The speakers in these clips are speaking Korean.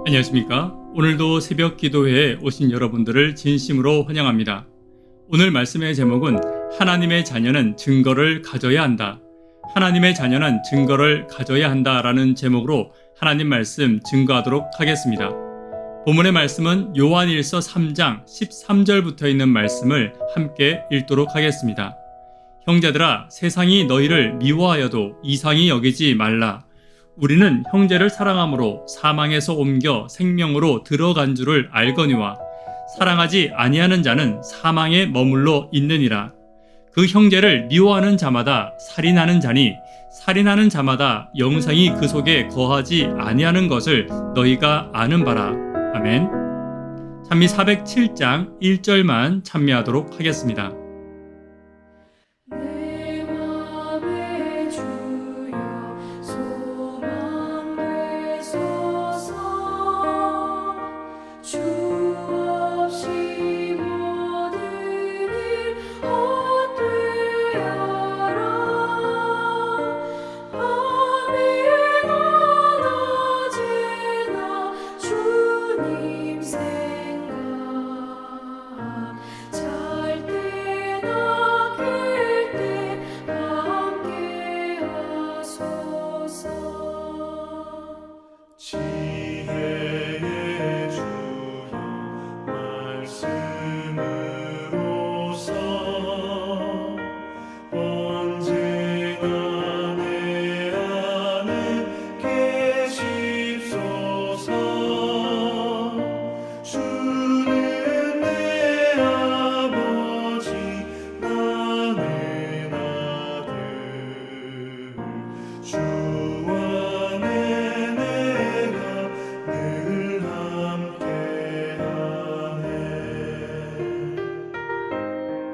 안녕하십니까? 오늘도 새벽 기도회에 오신 여러분들을 진심으로 환영합니다. 오늘 말씀의 제목은 하나님의 자녀는 증거를 가져야 한다. 하나님의 자녀는 증거를 가져야 한다라는 제목으로 하나님 말씀 증거하도록 하겠습니다. 본문의 말씀은 요한일서 3장 13절부터 있는 말씀을 함께 읽도록 하겠습니다. 형제들아, 세상이 너희를 미워하여도 이상히 여기지 말라. 우리는 형제를 사랑함으로 사망에서 옮겨 생명으로 들어간 줄을 알거니와 사랑하지 아니하는 자는 사망에 머물러 있느니라. 그 형제를 미워하는 자마다 살인하는 자니 살인하는 자마다 영생이 그 속에 거하지 아니하는 것을 너희가 아는 바라. 아멘. 찬미 407장 1절만 찬미하도록 하겠습니다.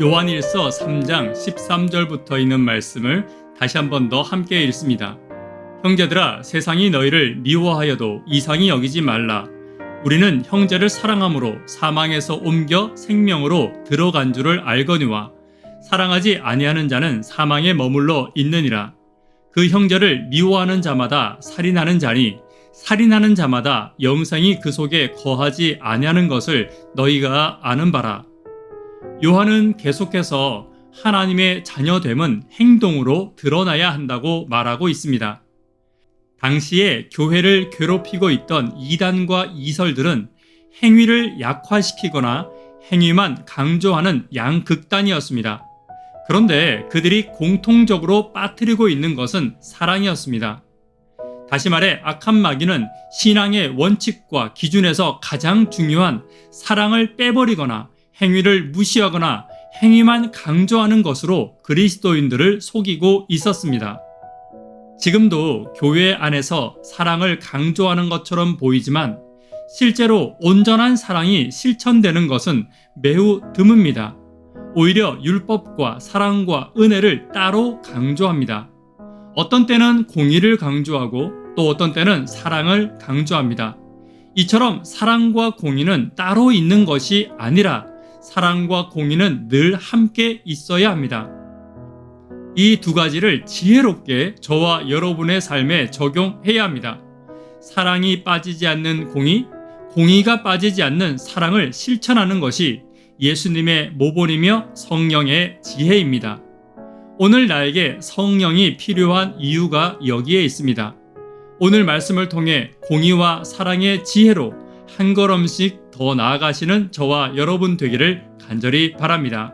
요한일서 3장 13절부터 있는 말씀을 다시 한 번 더 함께 읽습니다. 형제들아, 세상이 너희를 미워하여도 이상히 여기지 말라. 우리는 형제를 사랑함으로 사망에서 옮겨 생명으로 들어간 줄을 알거니와 사랑하지 아니하는 자는 사망에 머물러 있느니라. 그 형제를 미워하는 자마다 살인하는 자니 살인하는 자마다 영생이 그 속에 거하지 아니하는 것을 너희가 아는 바라. 요한은 계속해서 하나님의 자녀됨은 행동으로 드러나야 한다고 말하고 있습니다. 당시에 교회를 괴롭히고 있던 이단과 이설들은 행위를 약화시키거나 행위만 강조하는 양극단이었습니다. 그런데 그들이 공통적으로 빠뜨리고 있는 것은 사랑이었습니다. 다시 말해 악한 마귀는 신앙의 원칙과 기준에서 가장 중요한 사랑을 빼버리거나 행위를 무시하거나 행위만 강조하는 것으로 그리스도인들을 속이고 있었습니다. 지금도 교회 안에서 사랑을 강조하는 것처럼 보이지만 실제로 온전한 사랑이 실천되는 것은 매우 드뭅니다. 오히려 율법과 사랑과 은혜를 따로 강조합니다. 어떤 때는 공의를 강조하고 또 어떤 때는 사랑을 강조합니다. 이처럼 사랑과 공의는 따로 있는 것이 아니라 사랑과 공의는 늘 함께 있어야 합니다. 이 두 가지를 지혜롭게 저와 여러분의 삶에 적용해야 합니다. 사랑이 빠지지 않는 공의, 공의가 빠지지 않는 사랑을 실천하는 것이 예수님의 모본이며 성령의 지혜입니다. 오늘 나에게 성령이 필요한 이유가 여기에 있습니다. 오늘 말씀을 통해 공의와 사랑의 지혜로 한 걸음씩 더 나아가시는 저와 여러분 되기를 간절히 바랍니다.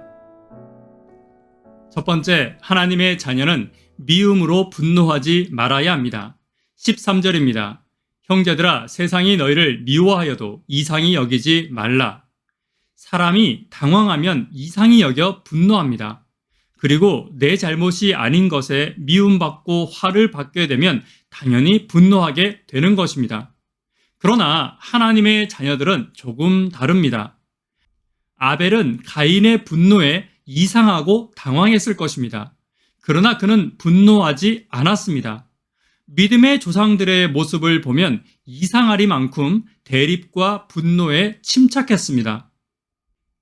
첫 번째, 하나님의 자녀는 미움으로 분노하지 말아야 합니다. 13절입니다. 형제들아, 세상이 너희를 미워하여도 이상히 여기지 말라. 사람이 당황하면 이상히 여겨 분노합니다. 그리고 내 잘못이 아닌 것에 미움받고 화를 받게 되면 당연히 분노하게 되는 것입니다. 그러나 하나님의 자녀들은 조금 다릅니다. 아벨은 가인의 분노에 이상하고 당황했을 것입니다. 그러나 그는 분노하지 않았습니다. 믿음의 조상들의 모습을 보면 이상하리만큼 대립과 분노에 침착했습니다.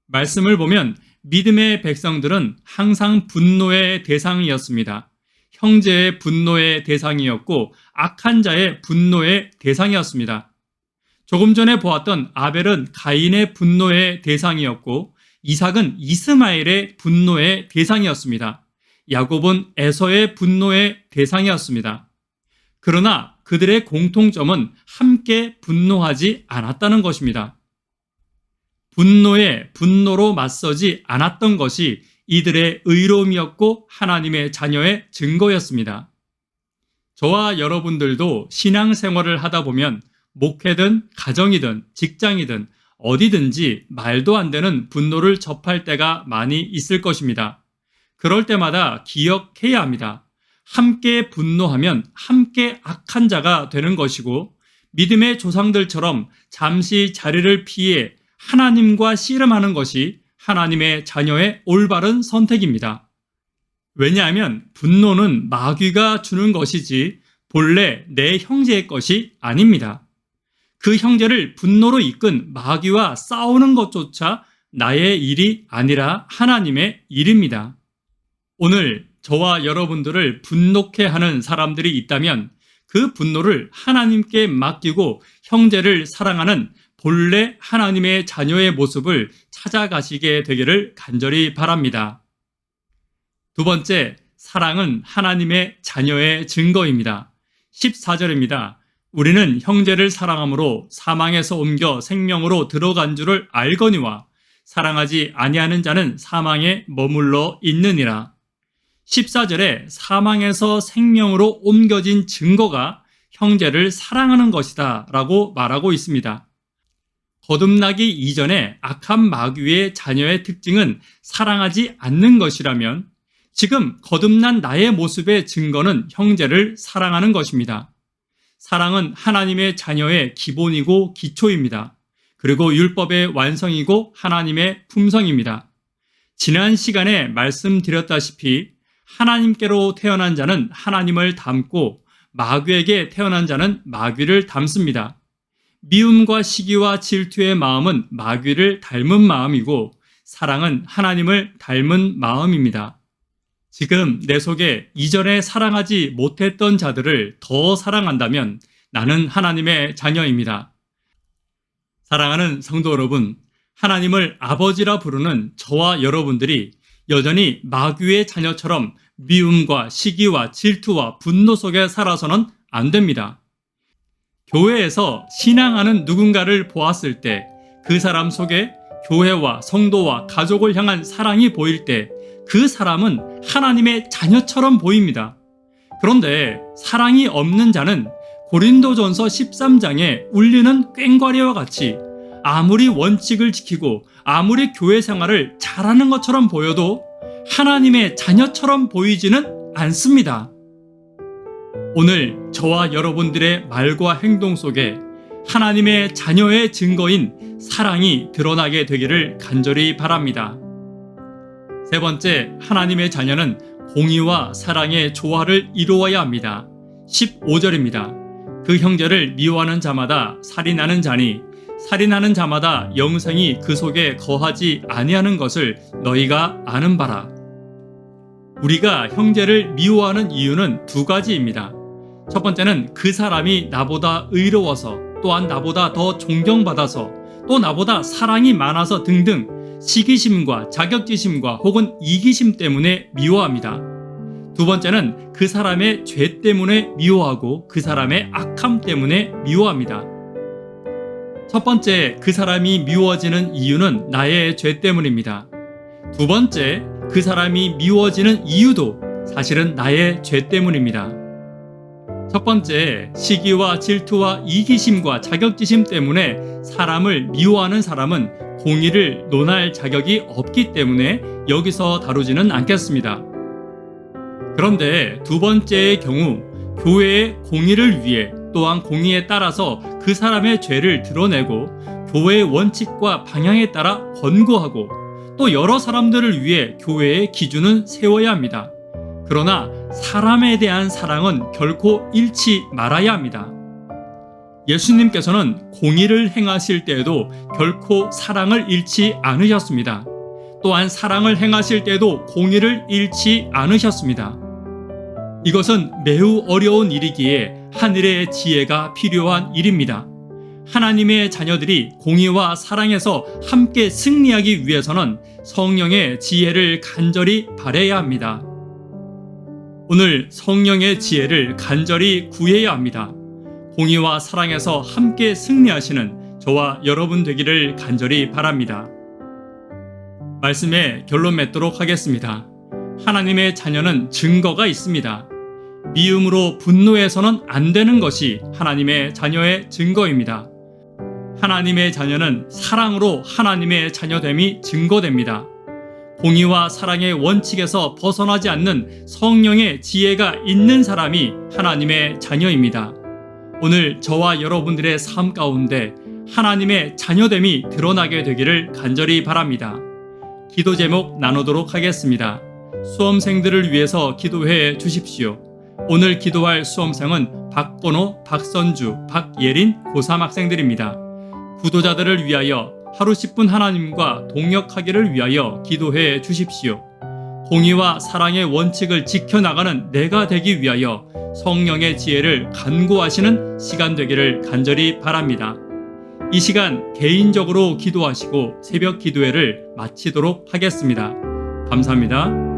말씀을 보면 믿음의 백성들은 항상 분노의 대상이었습니다. 형제의 분노의 대상이었고 악한 자의 분노의 대상이었습니다. 조금 전에 보았던 아벨은 가인의 분노의 대상이었고 이삭은 이스마엘의 분노의 대상이었습니다. 야곱은 에서의 분노의 대상이었습니다. 그러나 그들의 공통점은 함께 분노하지 않았다는 것입니다. 분노에 분노로 맞서지 않았던 것이 이들의 의로움이었고 하나님의 자녀의 증거였습니다. 저와 여러분들도 신앙생활을 하다 보면 목회든 가정이든 직장이든 어디든지 말도 안 되는 분노를 접할 때가 많이 있을 것입니다. 그럴 때마다 기억해야 합니다. 함께 분노하면 함께 악한 자가 되는 것이고 믿음의 조상들처럼 잠시 자리를 피해 하나님과 씨름하는 것이 하나님의 자녀의 올바른 선택입니다. 왜냐하면 분노는 마귀가 주는 것이지 본래 내 형제의 것이 아닙니다. 그 형제를 분노로 이끈 마귀와 싸우는 것조차 나의 일이 아니라 하나님의 일입니다. 오늘 저와 여러분들을 분노케 하는 사람들이 있다면 그 분노를 하나님께 맡기고 형제를 사랑하는 본래 하나님의 자녀의 모습을 찾아가시게 되기를 간절히 바랍니다. 두 번째, 사랑은 하나님의 자녀의 증거입니다. 14절입니다. 우리는 형제를 사랑함으로 사망에서 옮겨 생명으로 들어간 줄을 알거니와 사랑하지 아니하는 자는 사망에 머물러 있느니라. 14절에 사망에서 생명으로 옮겨진 증거가 형제를 사랑하는 것이다 라고 말하고 있습니다. 거듭나기 이전에 악한 마귀의 자녀의 특징은 사랑하지 않는 것이라면 지금 거듭난 나의 모습의 증거는 형제를 사랑하는 것입니다. 사랑은 하나님의 자녀의 기본이고 기초입니다. 그리고 율법의 완성이고 하나님의 품성입니다. 지난 시간에 말씀드렸다시피 하나님께로 태어난 자는 하나님을 닮고 마귀에게 태어난 자는 마귀를 닮습니다. 미움과 시기와 질투의 마음은 마귀를 닮은 마음이고 사랑은 하나님을 닮은 마음입니다. 지금 내 속에 이전에 사랑하지 못했던 자들을 더 사랑한다면 나는 하나님의 자녀입니다. 사랑하는 성도 여러분, 하나님을 아버지라 부르는 저와 여러분들이 여전히 마귀의 자녀처럼 미움과 시기와 질투와 분노 속에 살아서는 안 됩니다. 교회에서 신앙하는 누군가를 보았을 때 그 사람 속에 교회와 성도와 가족을 향한 사랑이 보일 때 그 사람은 하나님의 자녀처럼 보입니다. 그런데 사랑이 없는 자는 고린도전서 13장에 울리는 꽹과리와 같이 아무리 원칙을 지키고 아무리 교회 생활을 잘하는 것처럼 보여도 하나님의 자녀처럼 보이지는 않습니다. 오늘 저와 여러분들의 말과 행동 속에 하나님의 자녀의 증거인 사랑이 드러나게 되기를 간절히 바랍니다. 세 번째, 하나님의 자녀는 공의와 사랑의 조화를 이루어야 합니다. 15절입니다. 그 형제를 미워하는 자마다 살인하는 자니 살인하는 자마다 영생이 그 속에 거하지 아니하는 것을 너희가 아는 바라. 우리가 형제를 미워하는 이유는 두 가지입니다. 첫 번째는 그 사람이 나보다 의로워서 또한 나보다 더 존경받아서 또 나보다 사랑이 많아서 등등 시기심과 자격지심과 혹은 이기심 때문에 미워합니다. 두 번째는 그 사람의 죄 때문에 미워하고 그 사람의 악함 때문에 미워합니다. 첫 번째, 그 사람이 미워지는 이유는 나의 죄 때문입니다. 두 번째, 그 사람이 미워지는 이유도 사실은 나의 죄 때문입니다. 첫 번째, 시기와 질투와 이기심과 자격지심 때문에 사람을 미워하는 사람은 공의를 논할 자격이 없기 때문에 여기서 다루지는 않겠습니다. 그런데 두 번째의 경우 교회의 공의를 위해 또한 공의에 따라서 그 사람의 죄를 드러내고 교회의 원칙과 방향에 따라 권고하고 또 여러 사람들을 위해 교회의 기준은 세워야 합니다. 그러나 사람에 대한 사랑은 결코 잃지 말아야 합니다. 예수님께서는 공의를 행하실 때에도 결코 사랑을 잃지 않으셨습니다. 또한 사랑을 행하실 때에도 공의를 잃지 않으셨습니다. 이것은 매우 어려운 일이기에 하늘의 지혜가 필요한 일입니다. 하나님의 자녀들이 공의와 사랑에서 함께 승리하기 위해서는 성령의 지혜를 간절히 바라야 합니다. 오늘 성령의 지혜를 간절히 구해야 합니다. 공의와 사랑에서 함께 승리하시는 저와 여러분 되기를 간절히 바랍니다. 말씀에 결론 맺도록 하겠습니다. 하나님의 자녀는 증거가 있습니다. 미움으로 분노해서는 안 되는 것이 하나님의 자녀의 증거입니다. 하나님의 자녀는 사랑으로 하나님의 자녀됨이 증거됩니다. 공의와 사랑의 원칙에서 벗어나지 않는 성령의 지혜가 있는 사람이 하나님의 자녀입니다. 오늘 저와 여러분들의 삶 가운데 하나님의 자녀됨이 드러나게 되기를 간절히 바랍니다. 기도 제목 나누도록 하겠습니다. 수험생들을 위해서 기도해 주십시오. 오늘 기도할 수험생은 박건호, 박선주, 박예린 고3 학생들입니다. 구도자들을 위하여 하루 10분 하나님과 동역하기를 위하여 기도해 주십시오. 공의와 사랑의 원칙을 지켜나가는 내가 되기 위하여 성령의 지혜를 간구하시는 시간 되기를 간절히 바랍니다. 이 시간 개인적으로 기도하시고 새벽 기도회를 마치도록 하겠습니다. 감사합니다.